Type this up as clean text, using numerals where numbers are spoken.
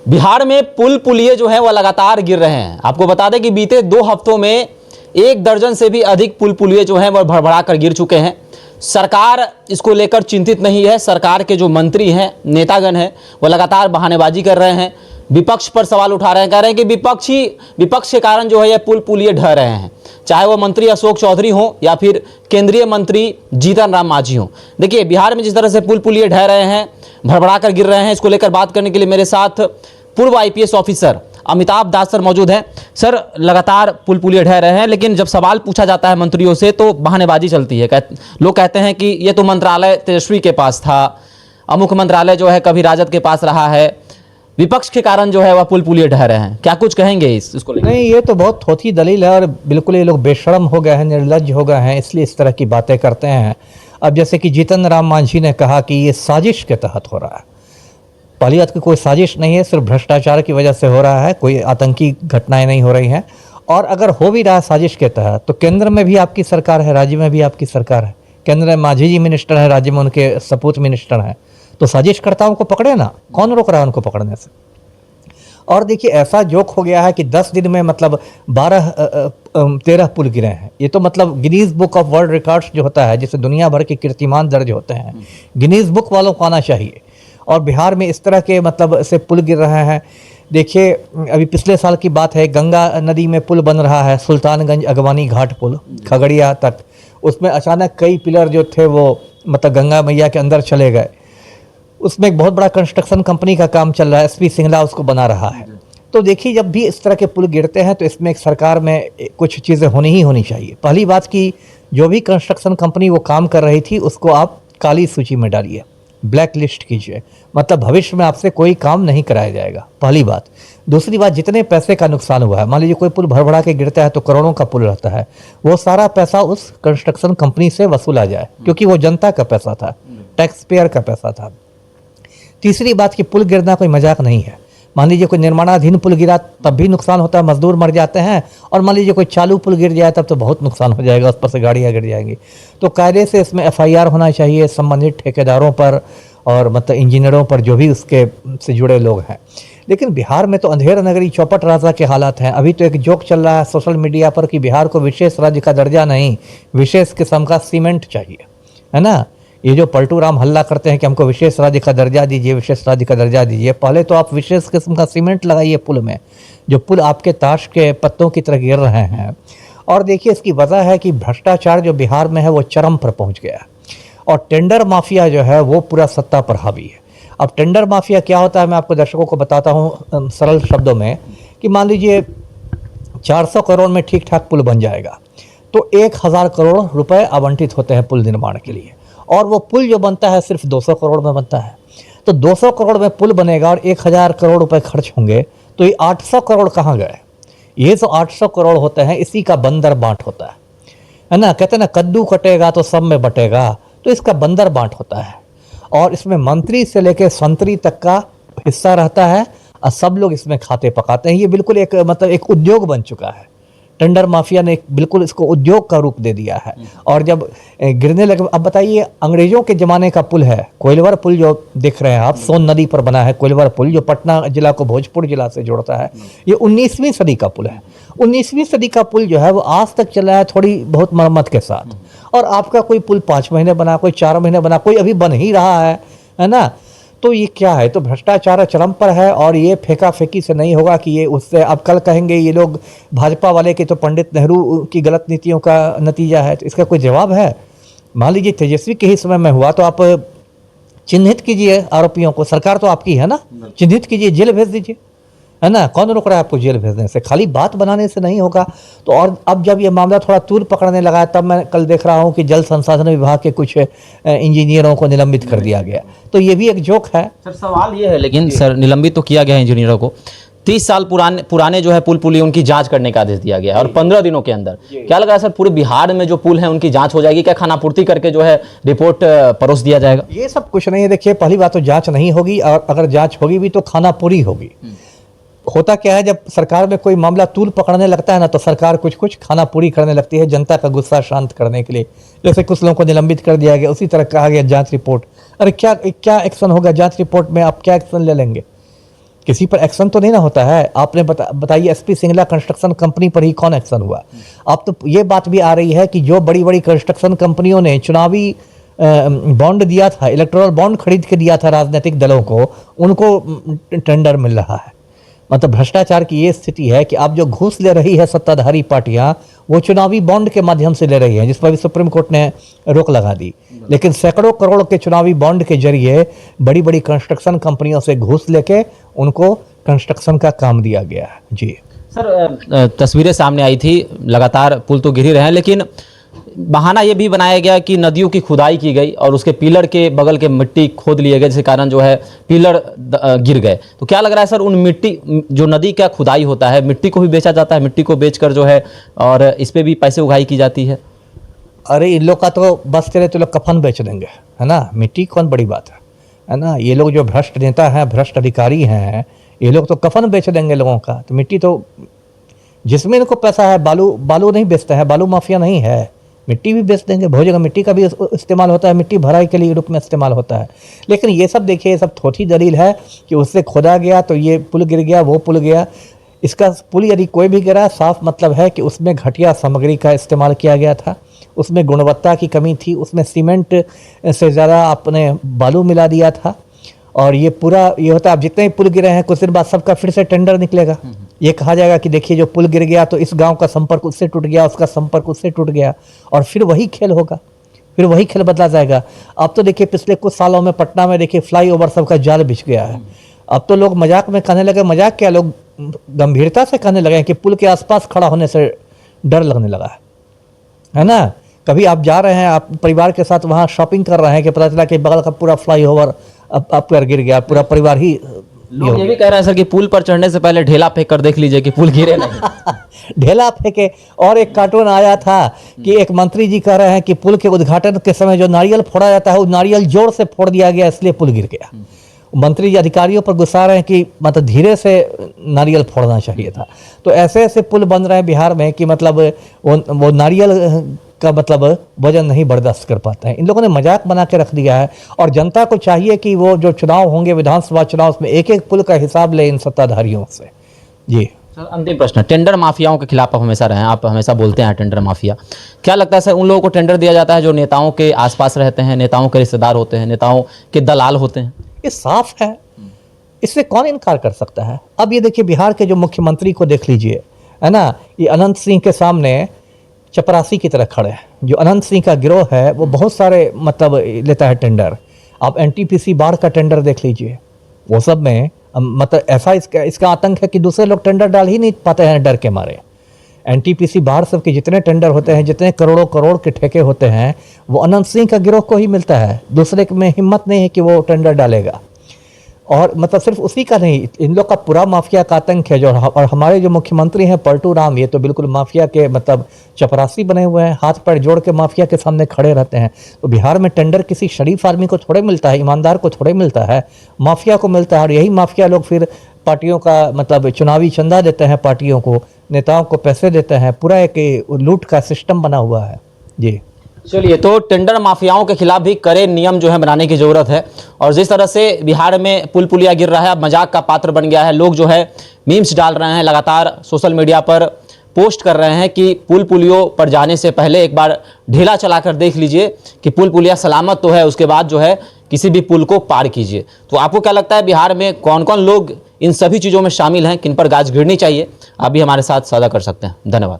बिहार में पुल पुलिये जो है वह लगातार गिर रहे हैं। आपको बता दें कि बीते 2 हफ्तों में 1 दर्जन से भी अधिक पुल पुलिये जो हैं वह भड़भड़ा कर गिर चुके हैं। सरकार इसको लेकर चिंतित नहीं है। सरकार के जो मंत्री हैं, नेतागण हैं, वह लगातार बहानेबाजी कर रहे हैं, विपक्ष पर सवाल उठा रहे हैं, कह रहे हैं कि विपक्ष के कारण जो है यह पुल पुलिये ढह रहे हैं, चाहे वो मंत्री अशोक चौधरी हो या फिर केंद्रीय मंत्री जीतन राम मांझी हो। देखिए, बिहार में जिस तरह से पुल पुलिये ढह रहे हैं, भड़बड़ा कर गिर रहे हैं, इसको लेकर बात करने के लिए मेरे साथ पूर्व आईपीएस ऑफिसर अमिताभ दास सर मौजूद हैं। सर, लगातार पुल पुलिये ढह रहे हैं, लेकिन जब सवाल पूछा जाता है मंत्रियों से तो बहानेबाजी चलती है। लोग कहते हैं कि ये तो मंत्रालय तेजस्वी के पास था, अमुक मंत्रालय जो है कभी राजद के पास रहा है, विपक्ष के कारण जो है वह पुल पुलिये ढह रहे हैं। क्या कुछ कहेंगे इसको लेकर? नहीं, ये तो बहुत थोथी दलील है और बिल्कुल ये लोग बेशर्म हो गए हैं, निर्लज्ज हो गए हैं, इसलिए इस तरह की बातें करते हैं। अब जैसे कि जीतन राम मांझी ने कहा कि ये साजिश के तहत हो रहा है। पहली बात की कोई साजिश नहीं है, सिर्फ भ्रष्टाचार की वजह से हो रहा है, कोई आतंकी घटनाएं नहीं हो रही हैं। और अगर हो भी रहा है साजिश के तहत, तो केंद्र में भी आपकी सरकार है, राज्य में भी आपकी सरकार है। केंद्र में मांझी जी मिनिस्टर है, राज्य में उनके सपूत मिनिस्टर हैं, तो साजिशकर्ताओं को पकड़े ना, कौन रोक रहा है उनको पकड़ने से। और देखिए, ऐसा जोक हो गया है कि 10 दिन में मतलब 13 पुल गिरे हैं। ये तो मतलब Guinness book of world records जो होता है, जिससे दुनिया भर के कीर्तिमान दर्ज होते हैं, गिनीज बुक वालों को आना चाहिए। और बिहार में इस तरह के मतलब से पुल गिर रहे हैं। देखिए, अभी पिछले साल की बात है, गंगा नदी में पुल बन रहा है, सुल्तानगंज अगवानी घाट पुल खगड़िया तक। उसमें अचानक कई पिलर जो थे वो मतलब गंगा मैया के अंदर चले गए। उसमें एक बहुत बड़ा कंस्ट्रक्शन कंपनी का काम चल रहा है, एसपी सिंगला उसको बना रहा है। तो देखिए, जब भी इस तरह के पुल गिरते हैं तो इसमें एक सरकार में कुछ चीज़ें होनी ही होनी चाहिए। पहली बात की, जो भी कंस्ट्रक्शन कंपनी वो काम कर रही थी उसको आप काली सूची में डालिए, ब्लैक लिस्ट कीजिए, मतलब भविष्य में आपसे कोई काम नहीं कराया जाएगा, पहली बात। दूसरी बात, जितने पैसे का नुकसान हुआ है, मान लीजिए कोई पुल भड़बड़ा के गिरता है तो करोड़ों का पुल रहता है, वो सारा पैसा उस कंस्ट्रक्शन कंपनी से वसूला जाए, क्योंकि वो जनता का पैसा था, टैक्स पेयर का पैसा था। तीसरी बात कि पुल गिरना कोई मजाक नहीं है। मान लीजिए कोई निर्माणाधीन पुल गिरा तब भी नुकसान होता है, मजदूर मर जाते हैं, और मान लीजिए कोई चालू पुल गिर जाए तब तो बहुत नुकसान हो जाएगा, उस पर से गाड़ियाँ गिर जाएंगी। तो कायदे से इसमें एफआईआर होना चाहिए संबंधित ठेकेदारों पर और मतलब इंजीनियरों पर, जो भी उसके से जुड़े लोग हैं। लेकिन बिहार में तो अंधेर नगरी चौपट राजा के हालात हैं। अभी तो एक जोक चल रहा है सोशल मीडिया पर कि बिहार को विशेष राज्य का दर्जा नहीं, विशेष किस्म का सीमेंट चाहिए, है ना। ये जो पलटू राम हल्ला करते हैं कि हमको विशेष राज्य का दर्जा दीजिए, विशेष राज्य का दर्जा दीजिए, पहले तो आप विशेष किस्म का सीमेंट लगाइए पुल में, जो पुल आपके ताश के पत्तों की तरह गिर रहे हैं। और देखिए, इसकी वजह है कि भ्रष्टाचार जो बिहार में है वो चरम पर पहुंच गया है, और टेंडर माफिया जो है वो पूरा सत्ता पर हावी है। अब टेंडर माफिया क्या होता है, मैं आपको दर्शकों को बताता हूँ सरल शब्दों में, कि मान लीजिए 400 करोड़ में ठीक ठाक पुल बन जाएगा, तो 1000 करोड़ रुपए आवंटित होते हैं पुल निर्माण के लिए, और वो पुल जो बनता है सिर्फ 200 करोड़ में बनता है। तो 200 करोड़ में पुल बनेगा और 1000 करोड़ रुपए खर्च होंगे, तो ये 800 करोड़ कहाँ गए? ये जो 800 करोड़ होते हैं, इसी का बंदर बांट होता है ना। कहते हैं ना, कद्दू कटेगा तो सब में बटेगा, तो इसका बंदर बांट होता है, और इसमें मंत्री से लेकर संतरी तक का हिस्सा रहता है, और सब लोग इसमें खाते पकाते हैं। ये बिल्कुल एक मतलब एक उद्योग बन चुका है। टेंडर माफिया ने बिल्कुल इसको उद्योग का रूप दे दिया है। और जब गिरने लगे, अब बताइए, अंग्रेजों के ज़माने का पुल है कोइलवर पुल, जो देख रहे हैं आप, सोन नदी पर बना है कोइलवर पुल, जो पटना जिला को भोजपुर जिला से जोड़ता है। ये 19वीं सदी का पुल है। 19वीं सदी का पुल जो है वो आज तक चला है थोड़ी बहुत मरम्मत के साथ। और आपका कोई पुल 5 महीने बना, कोई 4 महीने बना, कोई अभी बन ही रहा है ना। तो ये क्या है? तो भ्रष्टाचार चरम पर है, और ये फेंका फेंकी से नहीं होगा कि ये उससे। अब कल कहेंगे ये लोग भाजपा वाले कि तो पंडित नेहरू की गलत नीतियों का नतीजा है, तो इसका कोई जवाब है? मान लीजिए तेजस्वी के ही समय में हुआ, तो आप चिन्हित कीजिए आरोपियों को, सरकार तो आपकी है ना, चिन्हित कीजिए, जेल भेज दीजिए, है ना। कौन रोक रहा है आपको जेल भेजने से? खाली बात बनाने से नहीं होगा। तो और अब जब ये मामला थोड़ा तूल पकड़ने लगा है, तब मैं कल देख रहा हूँ कि जल संसाधन विभाग के कुछ इंजीनियरों को निलंबित कर दिया गया। तो ये भी एक जोक है। सर, सवाल ये है, लेकिन सर निलंबित तो किया गया इंजीनियरों को, 30 साल पुराने जो है पुल पुलिये उनकी जांच करने का आदेश दिया गया और 15 दिनों के अंदर क्या लग रहा है सर, पूरे बिहार में जो पुल है उनकी जांच हो जाएगी क्या? खानापूर्ति करके जो है रिपोर्ट परोस दिया जाएगा? ये सब कुछ नहीं है। देखिए, पहली बात तो जांच नहीं होगी, और अगर जांच होगी भी तो खानापूरी होगी। होता क्या है, जब सरकार में कोई मामला तूल पकड़ने लगता है ना, तो सरकार कुछ कुछ खाना पूरी करने लगती है जनता का गुस्सा शांत करने के लिए। जैसे कुछ लोगों को निलंबित कर दिया गया, उसी तरह कहा गया जांच रिपोर्ट। अरे क्या एक्शन होगा जांच रिपोर्ट में? आप क्या एक्शन ले लेंगे? किसी पर एक्शन तो नहीं ना होता है। आपने बताइए एसपी सिंगला कंस्ट्रक्शन कंपनी पर ही कौन एक्शन हुआ? अब तो ये बात भी आ रही है कि जो बड़ी बड़ी कंस्ट्रक्शन कंपनियों ने चुनावी बॉन्ड दिया था, इलेक्टोरल बॉन्ड खरीद के दिया था राजनीतिक दलों को, उनको टेंडर मिल रहा है। मतलब भ्रष्टाचार की ये स्थिति है कि अब जो घूस ले रही है सत्ताधारी पार्टियां, वो चुनावी बॉन्ड के माध्यम से ले रही हैं, जिस पर भी सुप्रीम कोर्ट ने रोक लगा दी। लेकिन सैकड़ों करोड़ के चुनावी बॉन्ड के जरिए बड़ी बड़ी कंस्ट्रक्शन कंपनियों से घूस लेके उनको कंस्ट्रक्शन का काम दिया गया है। जी सर, तस्वीरें सामने आई थी, लगातार पुल तो गिर ही रहे हैं, लेकिन बहाना ये भी बनाया गया कि नदियों की खुदाई की गई और उसके पिलर के बगल के मिट्टी खोद लिए गए, जिसके कारण जो है पिलर गिर गए। तो क्या लग रहा है सर, उन मिट्टी जो नदी का खुदाई होता है, मिट्टी को भी बेचा जाता है, मिट्टी को बेचकर जो है और इस पे भी पैसे उगाही की जाती है? अरे इन लोग का तो बस चले तो लोग कफन बेच देंगे, है ना। मिट्टी कौन बड़ी बात है ना। ये लोग जो भ्रष्ट नेता हैं, भ्रष्ट अधिकारी हैं, ये लोग तो कफन बेच देंगे लोगों का। तो मिट्टी तो जिसमें इनको पैसा है, बालू नहीं बेचते हैं, बालू माफिया नहीं है, मिट्टी भी बेच देंगे। बहुत जगह मिट्टी का भी इस्तेमाल होता है, मिट्टी भराई के लिए रूप में इस्तेमाल होता है। लेकिन ये सब देखिए, ये सब थोथी दलील है कि उससे खोदा गया तो ये पुल गिर गया, वो पुल गया। इसका पुल यदि कोई भी गिरा, साफ मतलब है कि उसमें घटिया सामग्री का इस्तेमाल किया गया था, उसमें गुणवत्ता की कमी थी, उसमें सीमेंट से ज़्यादा आपने बालू मिला दिया था। और ये पूरा ये होता है, अब जितने पुल गिरे हैं कुछ देर बाद सबका फिर से टेंडर निकलेगा। ये कहा जाएगा कि देखिए जो पुल गिर गया तो इस गांव का संपर्क उससे टूट गया, उसका संपर्क उससे टूट गया, और फिर वही खेल होगा, फिर वही खेल बदला जाएगा। अब तो देखिए पिछले कुछ सालों में पटना में देखिए फ्लाईओवर सबका जाल बिछ गया है। अब तो लोग मजाक में कहने लगे, मजाक क्या, लोग गंभीरता से कहने लगे कि पुल के आसपास खड़ा होने से डर लगने लगा है ना। कभी आप जा रहे हैं, आप परिवार के साथ वहाँ शॉपिंग कर रहे हैं कि पता चला कि बगल का पूरा फ्लाईओवर अब पर गिर गया, पूरा परिवार ही। लोग ये भी कह रहे हैं सर कि पुल पर चढ़ने से पहले ढेला फेंक कर देख लीजिए कि पुल गिरे नहीं। ढेला फेंके। और एक कार्टून आया था कि एक मंत्री जी कह रहे हैं कि पुल के उद्घाटन के समय जो नारियल फोड़ा जाता है, वो नारियल जोर से फोड़ दिया गया, इसलिए पुल गिर गया। मंत्री जी अधिकारियों पर गुस्सा रहे हैं कि मतलब धीरे से नारियल फोड़ना चाहिए था। तो ऐसे ऐसे पुल बन रहे हैं बिहार में कि मतलब वो नारियल का मतलब वजन नहीं बर्दाश्त कर पाते हैं। इन लोगों ने मजाक बना के रख दिया है। और जनता को चाहिए कि वो जो चुनाव होंगे, विधानसभा चुनाव, उसमें एक एक पुल का हिसाब ले इन सत्ताधारियों से। जी सर, अंतिम प्रश्न, टेंडर माफियाओं के खिलाफ आप हमेशा रहे हैं, आप हमेशा बोलते हैं टेंडर माफिया। क्या लगता है सर, उन लोगों को टेंडर दिया जाता है जो नेताओं के आसपास रहते हैं, नेताओं के रिश्तेदार होते हैं, नेताओं के दलाल होते हैं? ये साफ है, इससे कौन इनकार कर सकता है। अब ये देखिए बिहार के जो मुख्यमंत्री को देख लीजिए, है ना। ये अनंत सिंह के सामने चपरासी की तरह खड़े हैं। जो अनंत सिंह का गिरोह है वो बहुत सारे मतलब लेता है टेंडर। आप एनटीपीसी बाढ़ का टेंडर देख लीजिए, वो सब में मतलब ऐसा इसका आतंक है कि दूसरे लोग टेंडर डाल ही नहीं पाते हैं डर के मारे। एनटीपीसी बाढ़ सब के जितने टेंडर होते हैं, जितने करोड़ों करोड़ के ठेके होते हैं, वो अनंत सिंह का गिरोह को ही मिलता है। दूसरे में हिम्मत नहीं है कि वो टेंडर डालेगा। और मतलब सिर्फ उसी का नहीं, इन लोग का पूरा माफिया का आतंक है। जो और हमारे जो मुख्यमंत्री हैं पलटू राम, ये तो बिल्कुल माफिया के मतलब चपरासी बने हुए हैं, हाथ पैर जोड़ के माफिया के सामने खड़े रहते हैं। तो बिहार में टेंडर किसी शरीफ आदमी को थोड़े मिलता है, ईमानदार को थोड़े मिलता है, माफिया को मिलता है। और यही माफिया लोग फिर पार्टियों का मतलब चुनावी चंदा देते हैं, पार्टियों को, नेताओं को पैसे देते हैं। पूरा एक लूट का सिस्टम बना हुआ है। जी चलिए, तो टेंडर माफियाओं के खिलाफ भी कड़े नियम जो है बनाने की जरूरत है। और जिस तरह से बिहार में पुल पुलिया गिर रहा है, अब मजाक का पात्र बन गया है। लोग जो है मीम्स डाल रहे हैं, लगातार सोशल मीडिया पर पोस्ट कर रहे हैं कि पुल पुलियों पर जाने से पहले एक बार ढेला चलाकर देख लीजिए कि पुल पुलिया सलामत तो है, उसके बाद जो है किसी भी पुल को पार कीजिए। तो आपको क्या लगता है बिहार में कौन कौन लोग इन सभी चीज़ों में शामिल हैं, किन पर गाज गिरनी चाहिए? आप भी हमारे साथ साझा कर सकते हैं। धन्यवाद।